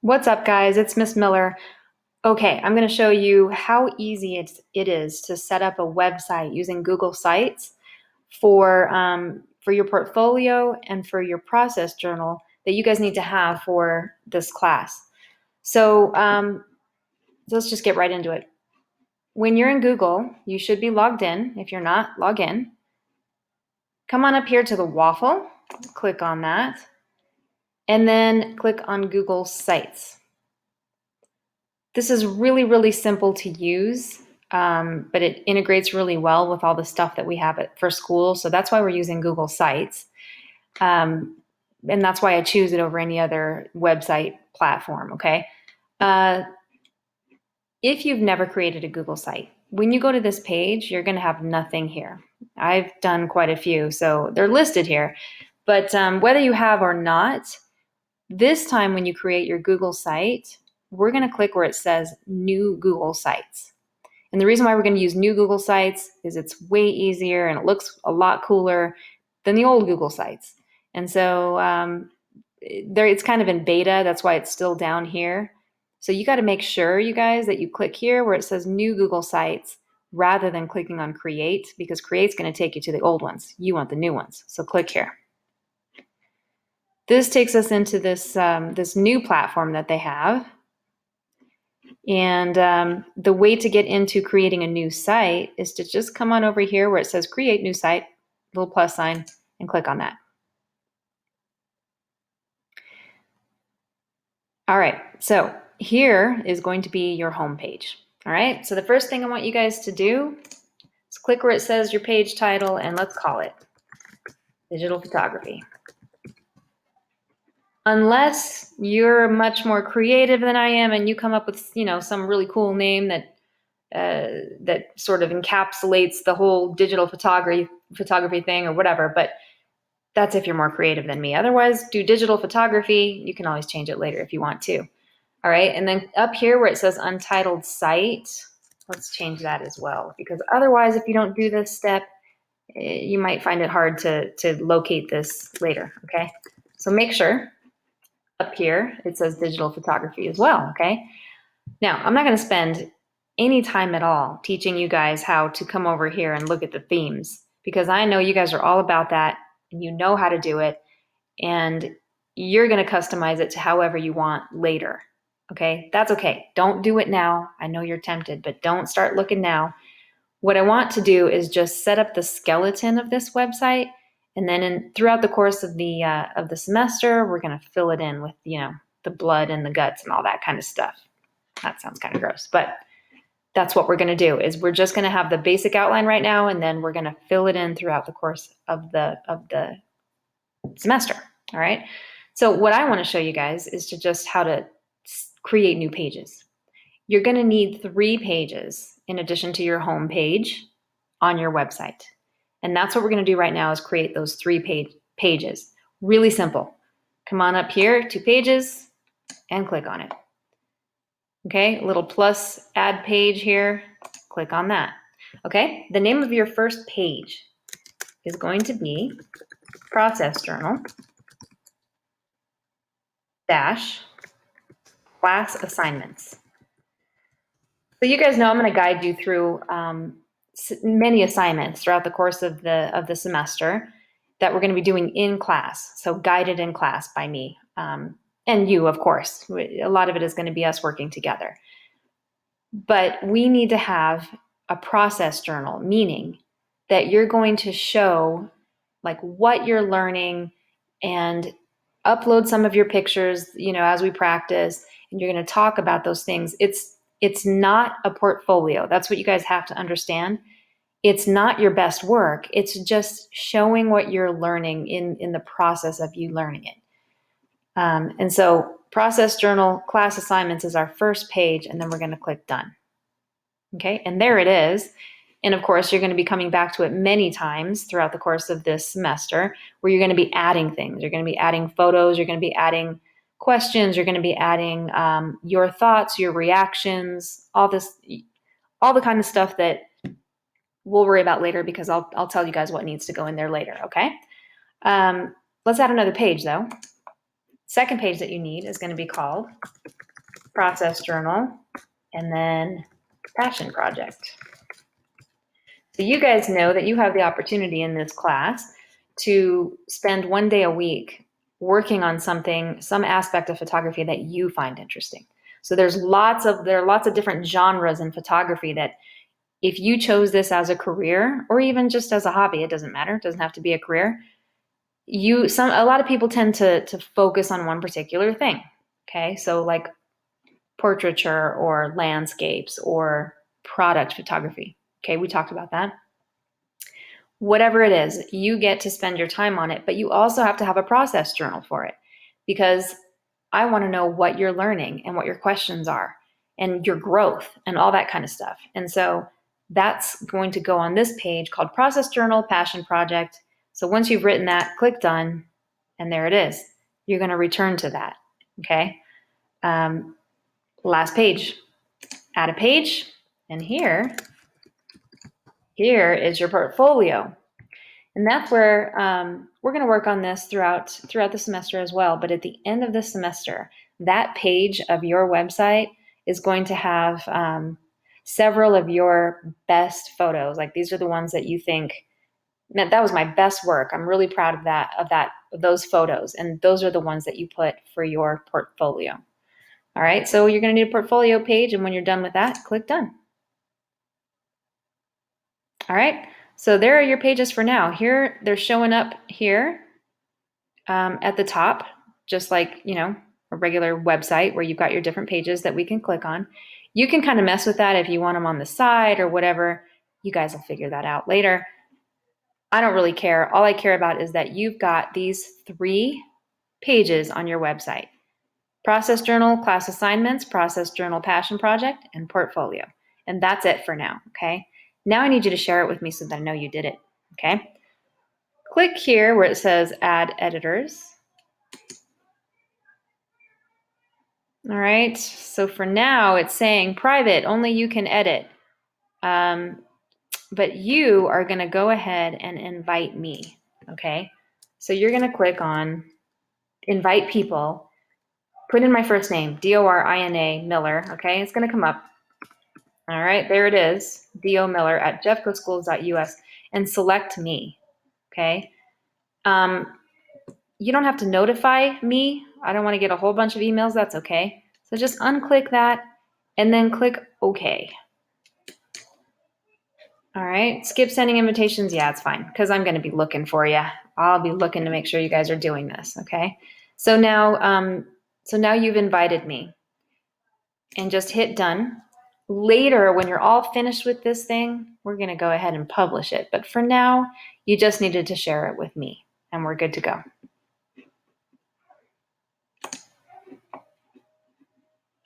What's up, guys? It's Miss Miller. Okay, I'm going to show you how easy it is to set up a website using Google Sites for your portfolio and for your process journal that you guys need to have for this class. So let's just get right into it. When you're in Google, you should be logged in. If you're not, log in. Come on up here to the waffle, click on that, and then click on Google Sites. This is really, really simple to use, but it integrates really well with all the stuff that we have for school. So that's why we're using Google Sites. And that's why I choose it over any other website platform, okay? If you've never created a Google site, when you go to this page, you're gonna have nothing here. I've done quite a few, so they're listed here. But whether you have or not, this time when you create your Google site, we're going to click where it says New Google Sites. And the reason why we're going to use New Google Sites is it's way easier and it looks a lot cooler than the old Google Sites. And so it's kind of in beta. That's why it's still down here. So you got to make sure, you guys, that you click here where it says New Google Sites rather than clicking on Create, because Create's going to take you to the old ones. You want the new ones. So click here. This takes us into this, this new platform that they have. And the way to get into creating a new site is to just come on over here where it says Create New Site, little plus sign, and click on that. All right, so here is going to be your home page. All right, so the first thing I want you guys to do is click where it says your page title, and let's call it Digital Photography. Unless you're much more creative than I am and you come up with, some really cool name that sort of encapsulates the whole digital photography thing or whatever, but that's if you're more creative than me. Otherwise, do digital photography. You can always change it later if you want to. All right, and then up here where it says Untitled Site, let's change that as well, because otherwise, if you don't do this step, you might find it hard to locate this later, okay? So make sure up here, it says digital photography as well, okay? Now, I'm not gonna spend any time at all teaching you guys how to come over here and look at the themes, because I know you guys are all about that and you know how to do it, and you're gonna customize it to however you want later, okay? That's okay, don't do it now. I know you're tempted, but don't start looking now. What I want to do is just set up the skeleton of this website, and then throughout the course of the semester, we're going to fill it in with, the blood and the guts and all that kind of stuff. That sounds kind of gross, but that's what we're going to do. Is we're just going to have the basic outline right now, and then we're going to fill it in throughout the course of the semester. All right. So what I want to show you guys is just how to create new pages. You're going to need 3 pages in addition to your home page on your website. And that's what we're going to do right now, is create those 3 pages. Really simple. Come on up here, 2 pages, and click on it. Okay, a little plus add page here. Click on that. Okay, the name of your first page is going to be Process Journal dash class assignments. So you guys know I'm going to guide you through many assignments throughout the course of the semester that we're going to be doing in class. So guided in class by me and you, of course. A lot of it is going to be us working together. But we need to have a process journal, meaning that you're going to show like what you're learning and upload some of your pictures, as we practice, and you're going to talk about those things. It's not a portfolio. That's what you guys have to understand. It's not your best work. It's just showing what you're learning in the process of you learning it. And so process journal class assignments is our first page, and then we're going to click done. Okay, and there it is. And of course, you're going to be coming back to it many times throughout the course of this semester, where you're going to be adding things. You're going to be adding photos. You're going to be adding questions. You're going to be adding your thoughts, your reactions, all the kind of stuff that we'll worry about later, because I'll tell you guys what needs to go in there later, okay? Let's add another page, though. Second page that you need is going to be called process journal, and then passion project. So you guys know that you have the opportunity in this class to spend 1 day a week working on something, some aspect of photography that you find interesting. So there are lots of different genres in photography that if you chose this as a career or even just as a hobby, it doesn't matter. It doesn't have to be a career. A lot of people tend to focus on one particular thing. Okay, so like portraiture or landscapes or product photography. Okay, we talked about that. Whatever it is, you get to spend your time on it, but you also have to have a process journal for it because I want to know what you're learning and what your questions are and your growth and all that kind of stuff. And so that's going to go on this page called Process Journal Passion Project. So once you've written that, click Done, and there it is. You're going to return to that, okay? Last page, add a page, and here is your portfolio. And that's where we're going to work on this throughout the semester as well. But at the end of the semester, that page of your website is going to have several of your best photos. Like these are the ones that you think, man, that was my best work. I'm really proud of those photos. And those are the ones that you put for your portfolio. All right, so you're going to need a portfolio page. And when you're done with that, click Done. All right. So there are your pages for now. Here, they're showing up here at the top, just like, a regular website where you've got your different pages that we can click on. You can kind of mess with that if you want them on the side or whatever. You guys will figure that out later. I don't really care. All I care about is that you've got these 3 pages on your website. Process Journal, class assignments, Process Journal, passion project, and portfolio. And that's it for now, okay? Now I need you to share it with me so that I know you did it, okay? Click here where it says Add Editors. All right, so for now it's saying private, only you can edit. But you are gonna go ahead and invite me, okay? So you're gonna click on Invite People, put in my first name, D-O-R-I-N-A, Miller, okay? It's gonna come up. All right, there it is, D.O. Miller at jeffcoschools.us, and select me, okay? You don't have to notify me. I don't want to get a whole bunch of emails. That's okay. So just unclick that and then click OK. All right, skip sending invitations. Yeah, it's fine because I'm going to be looking for you. I'll be looking to make sure you guys are doing this, okay? So now you've invited me and just hit Done. Later, when you're all finished with this thing, we're going to go ahead and publish it. But for now, you just needed to share it with me and we're good to go.